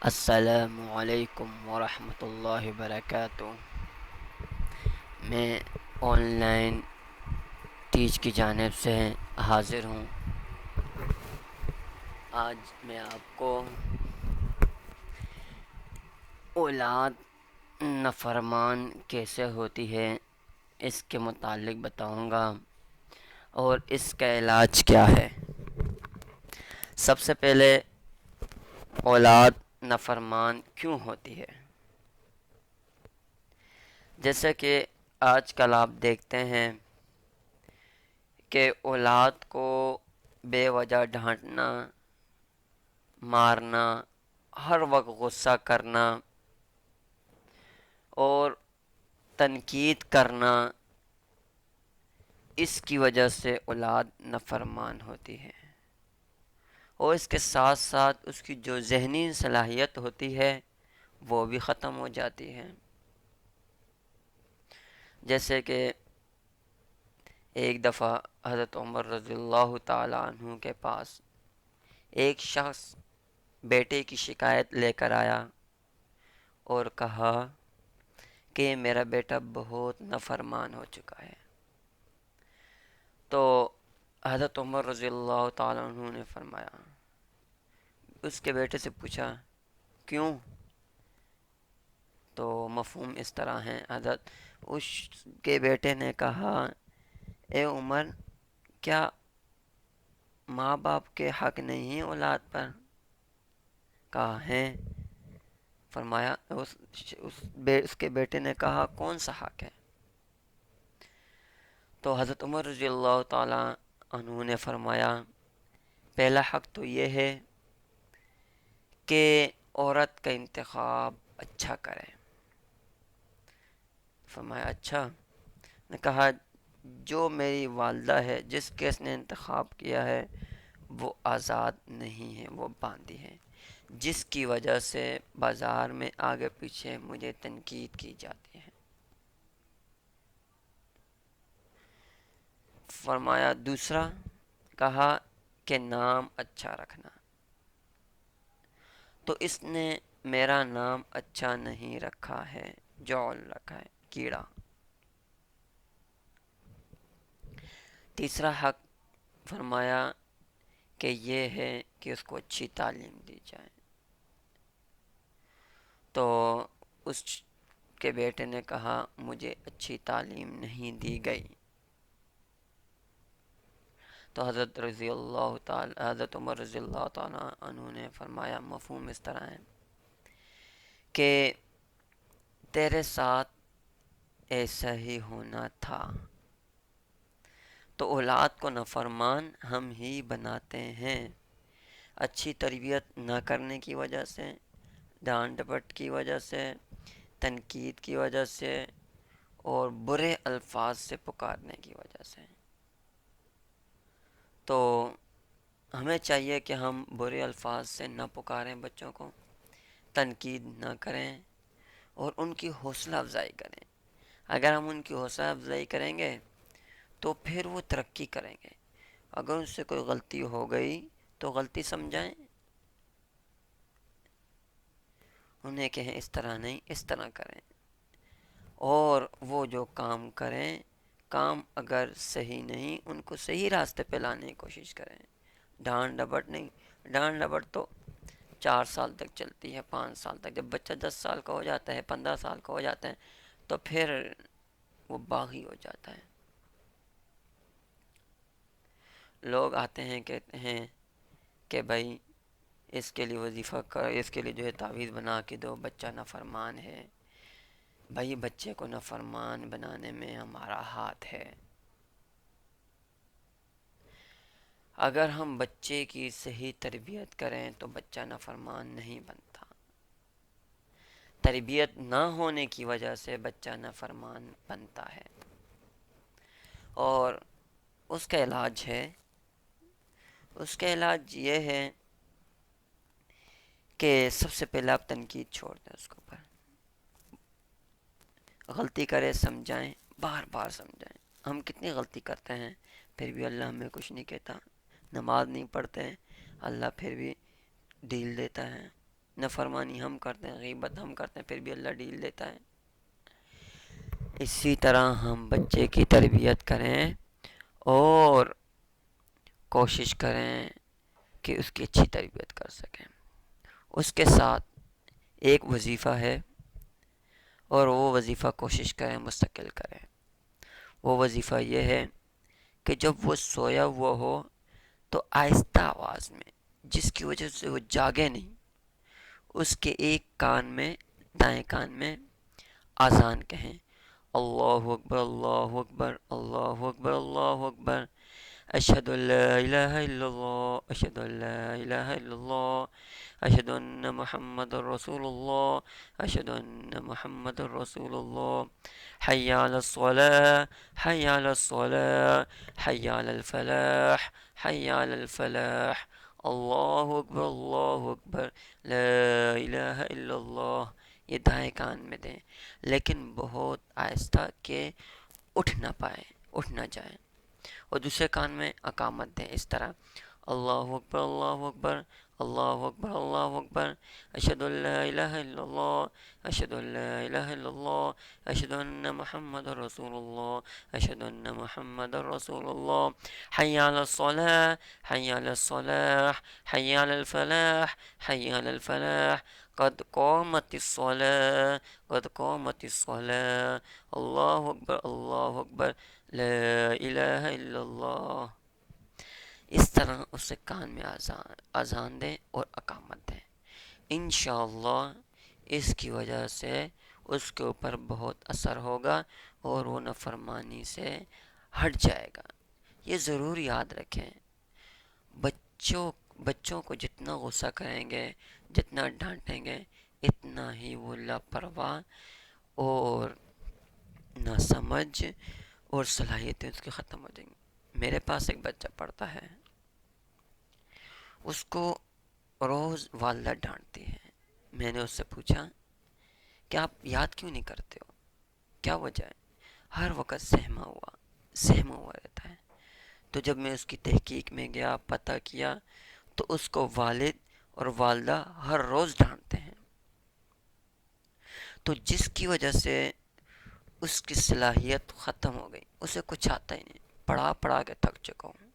السلام علیکم ورحمۃ اللہ وبرکاتہ۔ میں آن لائن ٹیچ کی جانب سے حاضر ہوں۔ آج میں آپ کو اولاد نافرمان کیسے ہوتی ہے اس کے متعلق بتاؤں گا اور اس کا علاج کیا ہے۔ سب سے پہلے اولاد نافرمان کیوں ہوتی ہے؟ جیسے کہ آج کل آپ دیکھتے ہیں کہ اولاد کو بے وجہ ڈانٹنا، مارنا، ہر وقت غصہ کرنا اور تنقید کرنا، اس کی وجہ سے اولاد نافرمان ہوتی ہے، اور اس کے ساتھ ساتھ اس کی جو ذہنی صلاحیت ہوتی ہے وہ بھی ختم ہو جاتی ہے۔ جیسے کہ ایک دفعہ حضرت عمر رضی اللہ تعالیٰ عنہ کے پاس ایک شخص بیٹے کی شکایت لے کر آیا اور کہا کہ میرا بیٹا بہت نافرمان ہو چکا ہے۔ تو حضرت عمر رضی اللہ تعالیٰ عنہ نے فرمایا، اس کے بیٹے سے پوچھا کیوں؟ تو مفہوم اس طرح ہے، حضرت اس کے بیٹے نے کہا، اے عمر، کیا ماں باپ کے حق نہیں ہیں اولاد پر؟ کہا ہے۔ فرمایا اس کے بیٹے نے کہا، کون سا حق ہے؟ تو حضرت عمر رضی اللہ تعالیٰ عنہ نے فرمایا، پہلا حق تو یہ ہے کہ عورت کا انتخاب اچھا کرے۔ فرمایا اچھا؟ نے کہا جو میری والدہ ہے، جس کے اس نے انتخاب کیا ہے وہ آزاد نہیں ہے، وہ باندھی ہے، جس کی وجہ سے بازار میں آگے پیچھے مجھے تنقید کی جاتی ہے۔ فرمایا دوسرا، کہا کہ نام اچھا رکھنا، تو اس نے میرا نام اچھا نہیں رکھا ہے، جول رکھا ہے، کیڑا۔ تیسرا حق فرمایا کہ یہ ہے کہ اس کو اچھی تعلیم دی جائے۔ تو اس کے بیٹے نے کہا مجھے اچھی تعلیم نہیں دی گئی۔ تو حضرت عمر رضی اللہ تعالیٰ عنہ نے فرمایا، مفہوم اس طرح ہے کہ تیرے ساتھ ایسا ہی ہونا تھا، تو اولاد کو نافرمان ہم ہی بناتے ہیں، اچھی تربیت نہ کرنے کی وجہ سے، ڈانٹ ڈپٹ کی وجہ سے، تنقید کی وجہ سے، اور برے الفاظ سے پکارنے کی وجہ سے۔ تو ہمیں چاہیے کہ ہم برے الفاظ سے نہ پکاریں بچوں کو، تنقید نہ کریں، اور ان کی حوصلہ افزائی کریں۔ اگر ہم ان کی حوصلہ افزائی کریں گے تو پھر وہ ترقی کریں گے۔ اگر ان سے کوئی غلطی ہو گئی تو غلطی سمجھائیں، انہیں کہیں اس طرح نہیں، اس طرح کریں، اور وہ جو کام کریں، کام اگر صحیح نہیں، ان کو صحیح راستے پہ لانے کی کوشش کریں، ڈانٹ ڈپٹ نہیں۔ ڈانٹ ڈپٹ تو 4 سال تک چلتی ہے، 5 سال تک۔ جب بچہ 10 سال کا ہو جاتا ہے، 15 سال کا ہو جاتا ہے، تو پھر وہ باغی ہو جاتا ہے۔ لوگ آتے ہیں کہتے ہیں کہ بھائی اس کے لیے وظیفہ کر، اس کے لیے جو ہے تعویذ بنا کے دو، بچہ نافرمان ہے۔ بھائی بچے کو نافرمان بنانے میں ہمارا ہاتھ ہے۔ اگر ہم بچے کی صحیح تربیت کریں تو بچہ نافرمان نہیں بنتا۔ تربیت نہ ہونے کی وجہ سے بچہ نافرمان بنتا ہے، اور اس کا علاج ہے، اس کا علاج یہ ہے کہ سب سے پہلے آپ تنقید چھوڑ دیں اس کو، پر غلطی کرے سمجھائیں، بار بار سمجھائیں۔ ہم کتنی غلطی کرتے ہیں پھر بھی اللہ ہمیں کچھ نہیں کہتا، نماز نہیں پڑھتے ہیں اللہ پھر بھی ڈھیل دیتا ہے، نافرمانی ہم کرتے ہیں، غیبت ہم کرتے ہیں، پھر بھی اللہ ڈیل دیتا ہے۔ اسی طرح ہم بچے کی تربیت کریں اور کوشش کریں کہ اس کی اچھی تربیت کر سکیں۔ اس کے ساتھ ایک وظیفہ ہے، اور وہ وظیفہ کوشش کریں مستقل کریں۔ وہ وظیفہ یہ ہے کہ جب وہ سویا ہوا ہو تو آہستہ آواز میں، جس کی وجہ سے وہ جاگے نہیں، اس کے ایک کان میں، دائیں کان میں اذان کہیں، اللہ اکبر اللہ اکبر اللہ اکبر اللہ اکبر، اشہد ان لا الہ الا اللہ اشہد ان لا الہ الا اللہ اشہد ان محمد رسول اللہ اشہد ان محمد رسول اللہ، حی علی الصلاة حی علی الصلاة حی علی الفلاح حی علی الفلاح، اللہ اکبر اللہ اکبر لا الہ الا اللہ۔ یہ دائیں کان میں دیں، لیکن بہت آہستہ کہ اٹھ نہ پائے، اٹھ نہ جائے، اور دوسرے کان میں اقامت دیں اس طرح، اللہ اکبر اللہ اکبر اللہ اکبر اللہ اکبر، اشہد ان لا الہ الا اللہ اشہد ان لا الہ الا اللہ اشہد ان محمد رسول اللہ اشہد ان محمد رسول اللہ، حی علی الصلاة حی علی الصلاح حی علی الفلاح حی علی الفلاح، قد قامت الصلاة قد قامت الصلاة، اللہ اکبر اللہ اکبر لا الہ الا اللہ۔ اس طرح اسے کان میں اذان دیں اور اقامت دیں۔ انشاءاللہ اس کی وجہ سے اس کے اوپر بہت اثر ہوگا اور وہ نافرمانی سے ہٹ جائے گا۔ یہ ضرور یاد رکھیں، بچوں کو جتنا غصہ کریں گے، جتنا ڈانٹیں گے، اتنا ہی وہ لاپرواہ اور ناسمجھ اور صلاحیتیں اس کی ختم ہو جائیں گی۔ میرے پاس ایک بچہ پڑھتا ہے، اس کو روز والدہ ڈانٹتی ہے۔ میں نے اس سے پوچھا کہ آپ یاد کیوں نہیں کرتے ہو، کیا وجہ ہے؟ ہر وقت سہما ہوا رہتا ہے۔ تو جب میں اس کی تحقیق میں گیا، پتہ کیا، تو اس کو والد اور والدہ ہر روز ڈانٹتے ہیں، تو جس کی وجہ سے اس کی صلاحیت ختم ہو گئی، اسے کچھ آتا ہی نہیں، پڑھا کے تھک چکا ہوں،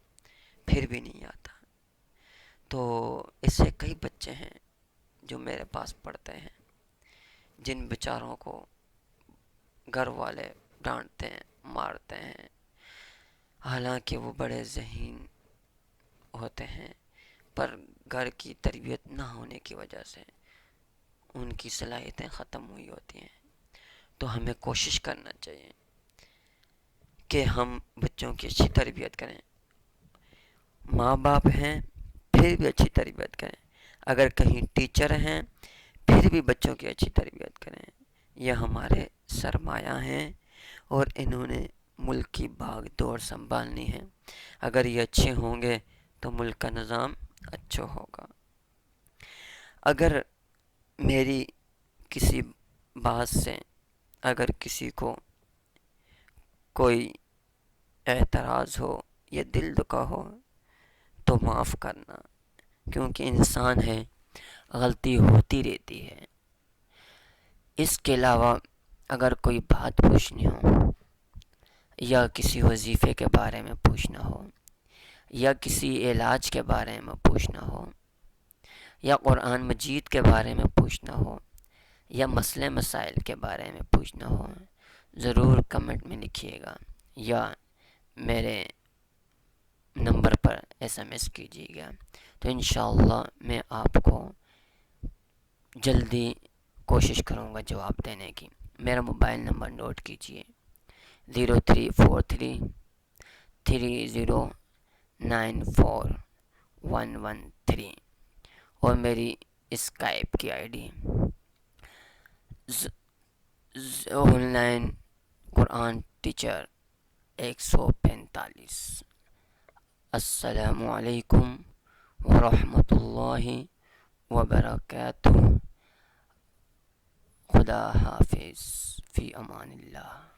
پھر بھی نہیں آتا۔ تو ایسے کئی بچے ہیں جو میرے پاس پڑھتے ہیں، جن بیچاروں کو گھر والے ڈانٹتے ہیں، مارتے ہیں، حالانکہ وہ بڑے ذہین ہوتے ہیں، پر گھر کی تربیت نہ ہونے کی وجہ سے ان کی صلاحیتیں ختم ہوئی ہوتی ہیں۔ تو ہمیں کوشش کرنا چاہیے کہ ہم بچوں کی اچھی تربیت کریں، ماں باپ ہیں پھر بھی اچھی تربیت کریں، اگر کہیں ٹیچر ہیں پھر بھی بچوں کی اچھی تربیت کریں۔ یہ ہمارے سرمایہ ہیں اور انہوں نے ملک کی بھاگ دوڑ سنبھالنی ہے۔ اگر یہ اچھے ہوں گے تو ملک کا نظام اچھا ہوگا۔ اگر میری کسی بات سے اگر کسی کو کوئی اعتراض ہو یا دل دکھا ہو تو معاف کرنا، کیونکہ انسان ہے، غلطی ہوتی رہتی ہے۔ اس کے علاوہ اگر کوئی بات پوچھنی ہو، یا کسی وظیفے کے بارے میں پوچھنا ہو، یا کسی علاج کے بارے میں پوچھنا ہو، یا قرآن مجید کے بارے میں پوچھنا ہو، یا مسئلے مسائل کے بارے میں پوچھنا ہو، ضرور کمنٹ میں لکھیے گا یا میرے نمبر پر ایس ایم ایس کیجیے گا، تو انشاءاللہ میں آپ کو جلدی کوشش کروں گا جواب دینے کی۔ میرا موبائل نمبر نوٹ کیجیے، 034330941113، اور میری اسکائپ کی I D on line Quran teacher 145۔ السلام علیکم ورحمۃ اللہ وبرکاتہ۔ خدا حافظ، فی امان اللہ۔